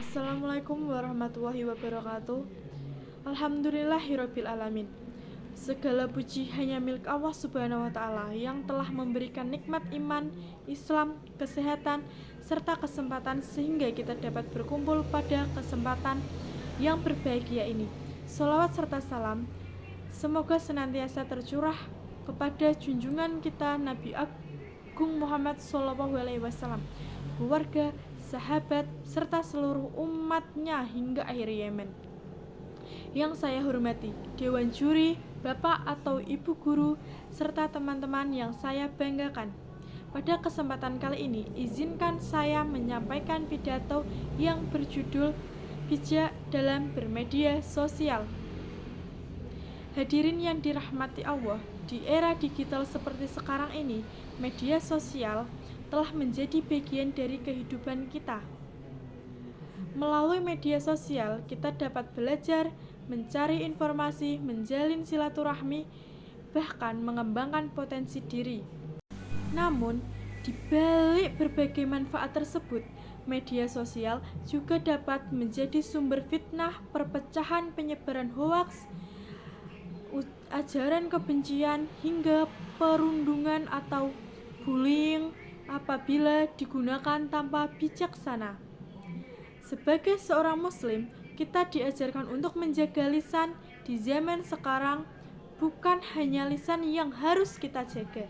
Assalamualaikum warahmatullahi wabarakatuh. Alhamdulillahirabbil alamin. Segala puji hanya milik Allah Subhanahu wa taala yang telah memberikan nikmat iman, Islam, kesehatan, serta kesempatan sehingga kita dapat berkumpul pada kesempatan yang berbahagia ini. Sholawat serta salam semoga senantiasa tercurah kepada junjungan kita Nabi Agung Muhammad SAW, keluarga, sahabat, serta seluruh umatnya hingga akhir Yemen. Yang saya hormati, Dewan Juri, Bapak atau Ibu Guru, serta teman-teman yang saya banggakan. Pada kesempatan kali ini, izinkan saya menyampaikan pidato yang berjudul Bijak dalam Bermedia Sosial. Hadirin yang dirahmati Allah, di era digital seperti sekarang ini, media sosial telah menjadi bagian dari kehidupan kita. Melalui media sosial, kita dapat belajar, mencari informasi, menjalin silaturahmi, bahkan mengembangkan potensi diri. Namun, di balik berbagai manfaat tersebut, media sosial juga dapat menjadi sumber fitnah, perpecahan, penyebaran hoaks, ajaran kebencian, hingga perundungan atau bullying apabila digunakan tanpa bijaksana. Sebagai seorang muslim, kita diajarkan untuk menjaga lisan di zaman sekarang. Bukan hanya lisan yang harus kita jaga,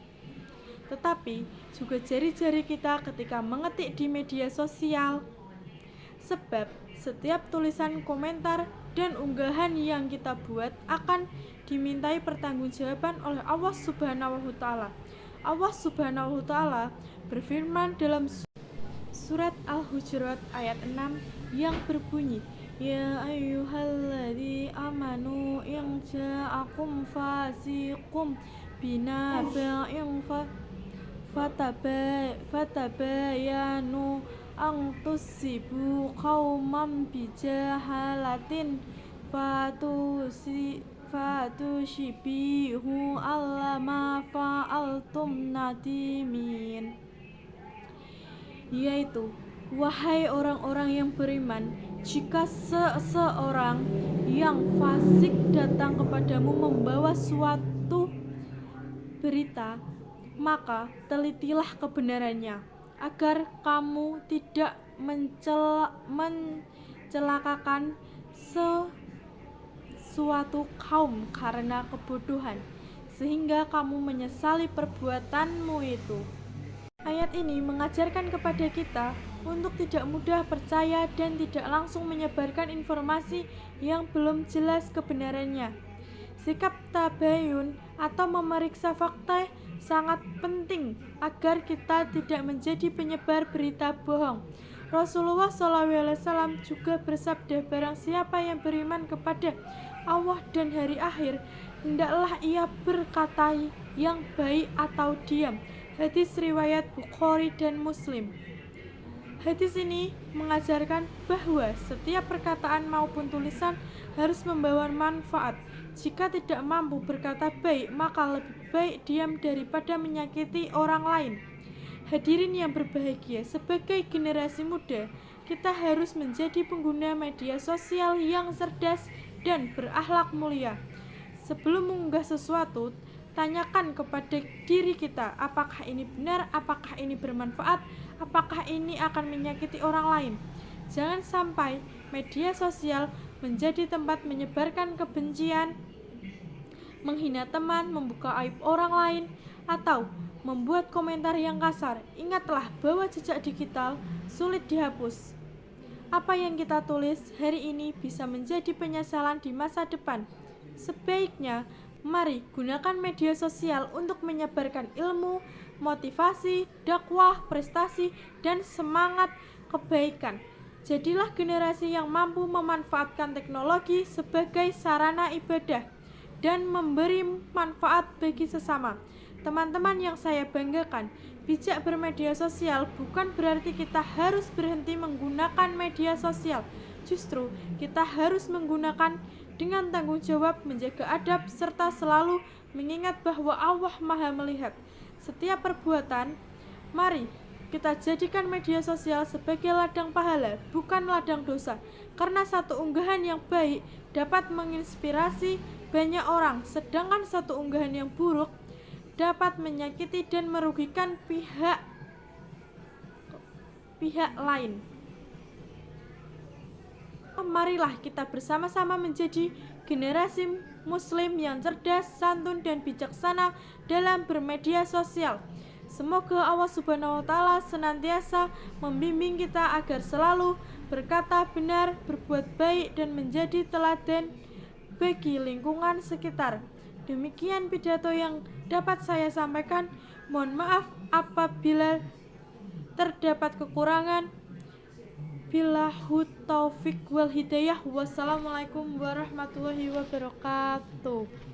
tetapi juga jari-jari kita ketika mengetik di media sosial. Sebab setiap tulisan, komentar, dan unggahan yang kita buat akan dimintai pertanggungjawaban oleh Allah Subhanahu wa taala. Allah Subhanahu wa taala berfirman dalam surat Al-Hujurat ayat 6 yang berbunyi, Ya ayyuhalladzina amanu in ja'akum fasiqum binaba'in fatabayanu an tusibu qauman bijahalatin fatushibihu allama fa'altum nadimin. Yaitu, wahai orang-orang yang beriman, jika seseorang yang fasik datang kepadamu membawa suatu berita, maka telitilah kebenarannya, agar kamu tidak mencelakakan suatu kaum karena kebodohan, sehingga kamu menyesali perbuatanmu itu. Ayat ini mengajarkan kepada kita untuk tidak mudah percaya dan tidak langsung menyebarkan informasi yang belum jelas kebenarannya. Sikap tabayun atau memeriksa fakta sangat penting agar kita tidak menjadi penyebar berita bohong. Rasulullah SAW juga bersabda, barang siapa yang beriman kepada Allah dan hari akhir, hendaklah ia berkata yang baik atau diam. Hadis riwayat Bukhari dan Muslim. Hadis ini mengajarkan bahwa setiap perkataan maupun tulisan harus membawa manfaat. Jika tidak mampu berkata baik, maka lebih baik diam daripada menyakiti orang lain. Hadirin yang berbahagia, sebagai generasi muda, kita harus menjadi pengguna media sosial yang cerdas dan berakhlak mulia. Sebelum mengunggah sesuatu, tanyakan kepada diri kita, apakah ini benar, apakah ini bermanfaat, apakah ini akan menyakiti orang lain. Jangan sampai media sosial menjadi tempat menyebarkan kebencian, menghina teman, membuka aib orang lain, atau membuat komentar yang kasar. Ingatlah bahwa jejak digital sulit dihapus. Apa yang kita tulis hari ini bisa menjadi penyesalan di masa depan. Sebaiknya, mari gunakan media sosial untuk menyebarkan ilmu, motivasi, dakwah, prestasi, dan semangat kebaikan. Jadilah generasi yang mampu memanfaatkan teknologi sebagai sarana ibadah dan memberi manfaat bagi sesama. Teman-teman yang saya banggakan, bijak bermedia sosial bukan berarti kita harus berhenti menggunakan media sosial. Justru kita harus menggunakan dengan tanggung jawab, menjaga adab, serta selalu mengingat bahwa Allah Maha melihat setiap perbuatan. Mari kita jadikan media sosial sebagai ladang pahala, bukan ladang dosa. Karena satu unggahan yang baik dapat menginspirasi banyak orang, sedangkan satu unggahan yang buruk dapat menyakiti dan merugikan pihak lain. Marilah kita bersama-sama menjadi generasi muslim yang cerdas, santun, dan bijaksana dalam bermedia sosial. Semoga Allah Subhanahu wa Ta'ala senantiasa membimbing kita agar selalu berkata benar, berbuat baik, dan menjadi teladan bagi lingkungan sekitar. Demikian pidato yang dapat saya sampaikan. Mohon maaf apabila terdapat kekurangan. Billahi taufik wal hidayah. Wassalamualaikum warahmatullahi wabarakatuh.